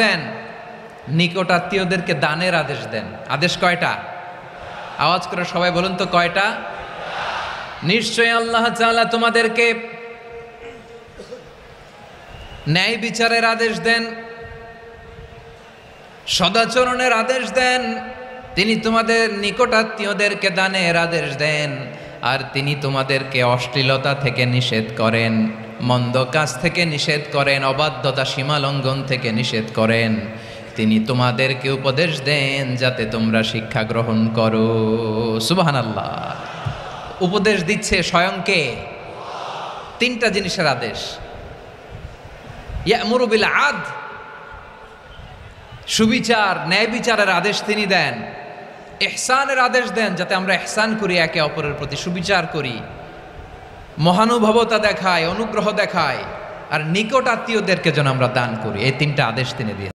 দেন নিকট আত্মীয়দেরকে দানের আদেশ দেন। আদেশ কয়টা? আওয়াজ করে সবাই বলুন তো কয়টা? নিশ্চয় আল্লাহ তাআলা তোমাদেরকে ন্যায় বিচারের আদেশ দেন, সদাচরণের আদেশ দেন। তিনি তোমাদের নিকট আত্মীয়দেরকে দানের আদেশ দেন, আর তিনি তোমাদেরকে অশ্লীলতা থেকে নিষেধ করেন, মন্দ কাজ থেকে নিষেধ করেন, অবাধ্যতা সীমা লঙ্ঘন থেকে নিষেধ করেন। তিনি তোমাদেরকে উপদেশ দেন যাতে তোমরা শিক্ষা গ্রহণ করো। সুবহানাল্লাহ। উপদেশ দিচ্ছে স্বয়ংকে। তিনটা জিনিসের আদেশ। ইয়ামুরু বিল আদল, সুবিচার ন্যায় বিচারের আদেশ তিনি দেন। ইহসানের আদেশ দেন, যাতে আমরা ইহসান করি, একে অপরের প্রতি সুবিচার করি, মহানুভবতা দেখায়, অনুগ্রহ দেখায়, আর নিকট আত্মীয়দেরকে যেন আমরা দান করি। এই তিনটা আদেশ তিনি দিয়ে